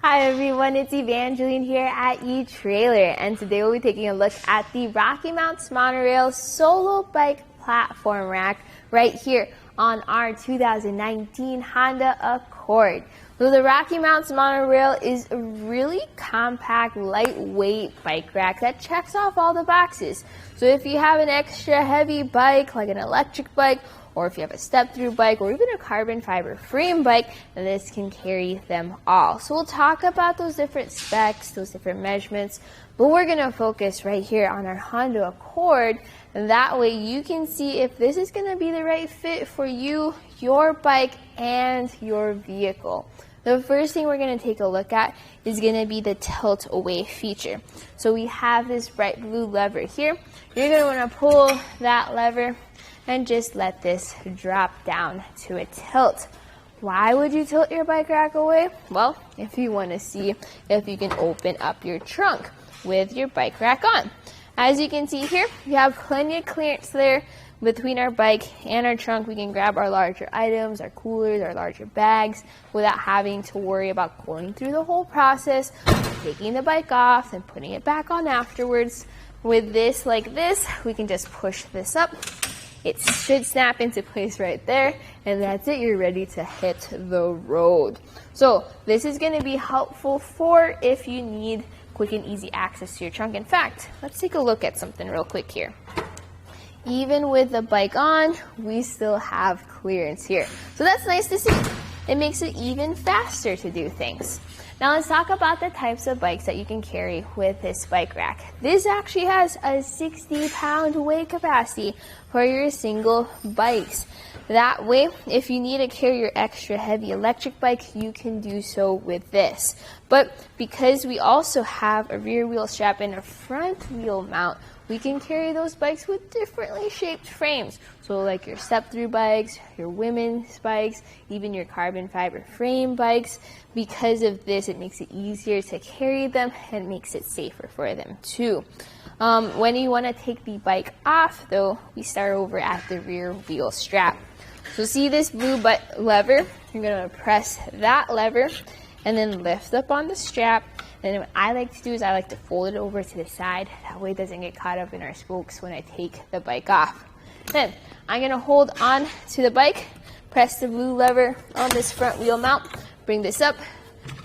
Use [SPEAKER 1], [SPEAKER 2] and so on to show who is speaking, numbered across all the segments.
[SPEAKER 1] Hi everyone, it's Evangeline here at etrailer, and today we'll be taking a look at the RockyMounts MonoRail solo bike platform rack right here on our 2019 Honda Accord. So the RockyMounts MonoRail is a really compact, lightweight bike rack that checks off all the boxes. So if you have an extra heavy bike, like an electric bike, or if you have a step-through bike, or even a carbon fiber frame bike, then this can carry them all. So we'll talk about those different specs, those different measurements, but we're gonna focus right here on our Honda Accord, and that way you can see if this is gonna be the right fit for you, your bike, and your vehicle. The first thing we're going to take a look at is going to be the tilt away feature. So we have this bright blue lever here. You're going to want to pull that lever and just let this drop down to a tilt. Why would you tilt your bike rack away? Well, if you want to see if you can open up your trunk with your bike rack on. As you can see here, we have plenty of clearance there. Between our bike and our trunk, we can grab our larger items, our coolers, our larger bags, without having to worry about going through the whole process, taking the bike off and putting it back on afterwards. With this like this, we can just push this up. It should snap into place right there, and that's it. You're ready to hit the road. So this is going to be helpful for if you need quick and easy access to your trunk. In fact, let's take a look at something real quick here. Even with the bike on, we still have clearance here. So that's nice to see. It makes it even faster to do things. Now let's talk about the types of bikes that you can carry with this bike rack. This actually has a 60-pound weight capacity for your single bikes. That way, if you need to carry your extra heavy electric bike, you can do so with this. But because we also have a rear wheel strap and a front wheel mount, we can carry those bikes with differently shaped frames. So like your step-through bikes, your women's bikes, even your carbon fiber frame bikes. Because of this, it makes it easier to carry them and makes it safer for them too. When you want to take the bike off though, we start over at the rear wheel strap. So see this blue lever? You're going to press that lever and then lift up on the strap. And what I like to do is I like to fold it over to the side. That way it doesn't get caught up in our spokes when I take the bike off. Then I'm going to hold on to the bike, press the blue lever on this front wheel mount, bring this up,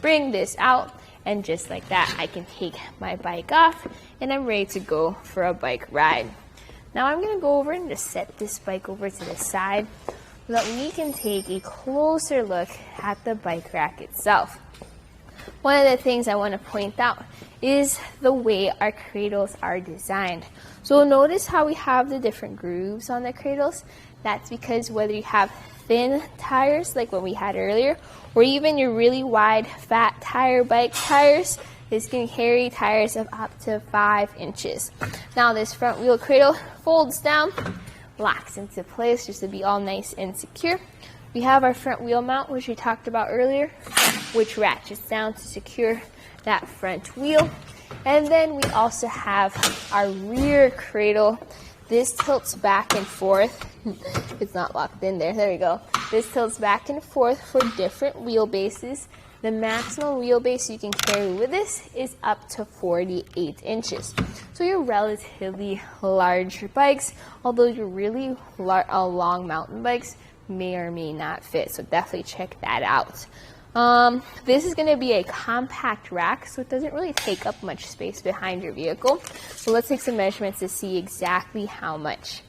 [SPEAKER 1] bring this out, and just like that I can take my bike off and I'm ready to go for a bike ride. Now I'm going to go over and just set this bike over to the side so that we can take a closer look at the bike rack itself. One of the things I want to point out is the way our cradles are designed. So notice how we have the different grooves on the cradles. That's because whether you have thin tires like what we had earlier, or even your really wide fat tire bike tires, this can carry tires of up to 5 inches. Now this front wheel cradle folds down, locks into place just to be all nice and secure. We have our front wheel mount, which we talked about earlier, which ratchets down to secure that front wheel. And then we also have our rear cradle. This tilts back and forth. It's not locked in there. There we go. This tilts back and forth for different wheelbases. The maximum wheelbase you can carry with this is up to 48 inches. So your relatively large bikes, although your really long mountain bikes, may or may not fit. So definitely check that out. This is going to be a compact rack, so it doesn't really take up much space behind your vehicle. So let's take some measurements to see exactly how much.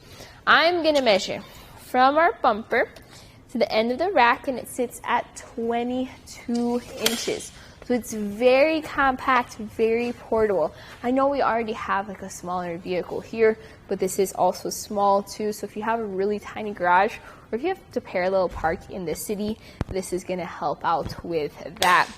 [SPEAKER 1] I'm going to measure from our bumper to the end of the rack, and it sits at 22 inches. So it's very compact, very portable. I know we already have like a smaller vehicle here, but this is also small too. So if you have a really tiny garage, or if you have to parallel park in the city, this is going to help out with that.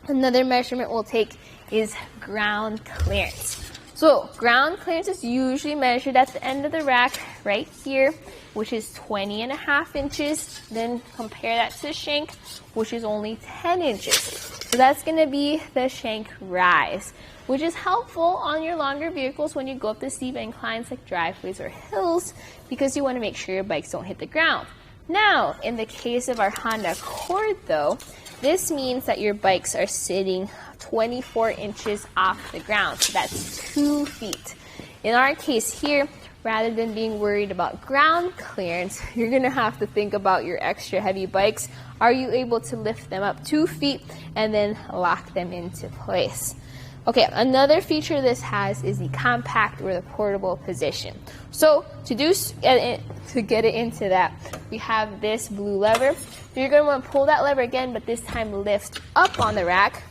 [SPEAKER 1] Another measurement we'll take is ground clearance. So ground clearance is usually measured at the end of the rack right here, which is 20.5 inches. Then compare that to the Shank, which is only 10 inches. So that's going to be the Shank rise, which is helpful on your longer vehicles when you go up the steep inclines like driveways or hills, because you want to make sure your bikes don't hit the ground. Now, in the case of our Honda Accord though, This means that your bikes are sitting 24 inches off the ground. So that's 2 feet. In our case here, rather than being worried about ground clearance, you're gonna have to think about your extra heavy bikes. Are you able to lift them up 2 feet and then lock them into place? Okay, another feature this has is the compact or the portable position. So to get it into that, we have this blue lever. You're going to want to pull that lever again, but this time lift up on the rack,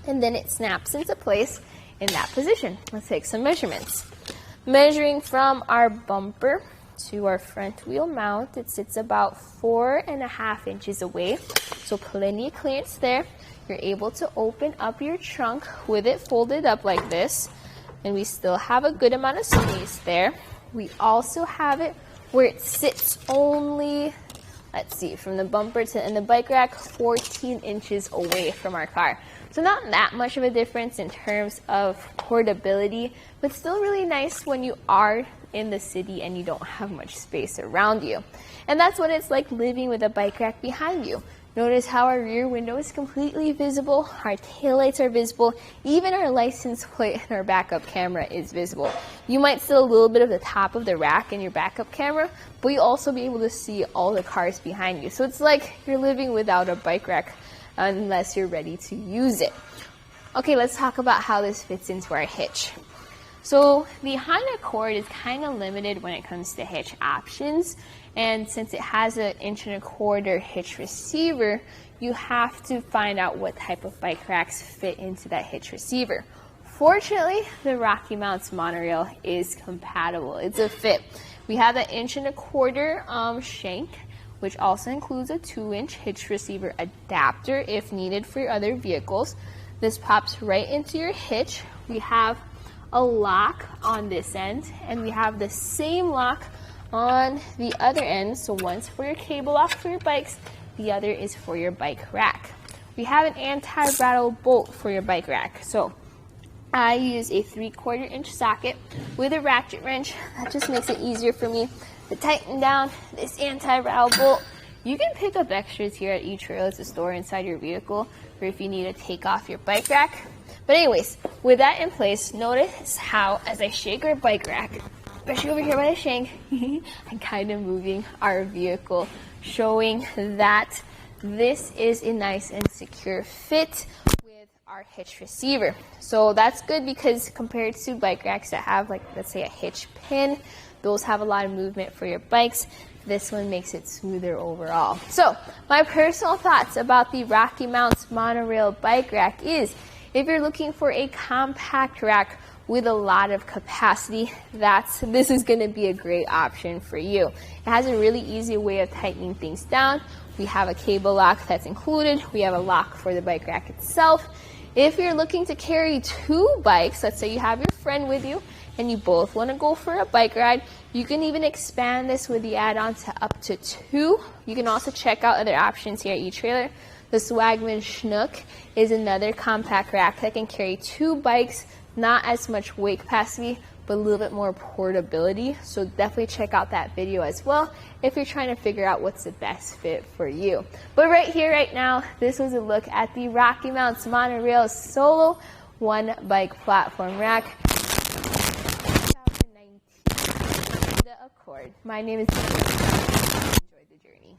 [SPEAKER 1] and then it snaps into place in that position. Let's take some measurements. Measuring from our bumper to our front wheel mount, it sits about 4.5 inches away, so plenty of clearance there. You're able to open up your trunk with it folded up like this, and we still have a good amount of space there. We also have it where it sits only, let's see, from the bumper to in the bike rack, 14 inches away from our car. So not that much of a difference in terms of portability, but still really nice when you are in the city and you don't have much space around you. And that's what it's like living with a bike rack behind you. Notice how our rear window is completely visible, our taillights are visible, even our license plate and our backup camera is visible. You might see a little bit of the top of the rack in your backup camera, but you'll also be able to see all the cars behind you. So it's like you're living without a bike rack unless you're ready to use it. Okay, let's talk about how this fits into our hitch. So the Honda Accord is kind of limited when it comes to hitch options, and since it has an 1.25 inch hitch receiver, you have to find out what type of bike racks fit into that hitch receiver. Fortunately, the RockyMounts MonoRail is compatible. It's a fit. We have the 1.25 inch Shank, which also includes a 2-inch hitch receiver adapter if needed for your other vehicles. This pops right into your hitch. We have a lock on this end, and we have the same lock on the other end. So one's for your cable lock for your bikes, the other is for your bike rack. We have an anti-rattle bolt for your bike rack. So I use a 3/4 inch socket with a ratchet wrench. That just makes it easier for me to tighten down this anti-rattle bolt. You can pick up extras here at etrailer to store inside your vehicle, or if you need to take off your bike rack. But anyways, with that in place, notice how as I shake our bike rack, especially over here by the Shank, I'm kind of moving our vehicle, showing that this is a nice and secure fit with our hitch receiver. So that's good because compared to bike racks that have, like, let's say a hitch pin, those have a lot of movement for your bikes. This one makes it smoother overall. So my personal thoughts about the RockyMounts MonoRail bike rack is, if you're looking for a compact rack with a lot of capacity, this is going to be a great option for you. It has a really easy way of tightening things down. We have a cable lock that's included. We have a lock for the bike rack itself. If you're looking to carry 2 bikes, let's say you have your friend with you and you both want to go for a bike ride, you can even expand this with the add-on to up to 2. You can also check out other options here at eTrailer. The Swagman Schnook is another compact rack that can carry 2 bikes, not as much weight capacity, but a little bit more portability. So definitely check out that video as well if you're trying to figure out what's the best fit for you. But right here, right now, this was a look at the RockyMounts MonoRail Solo 1-bike platform rack. 2019 Honda Accord. My name is Enjoy the journey.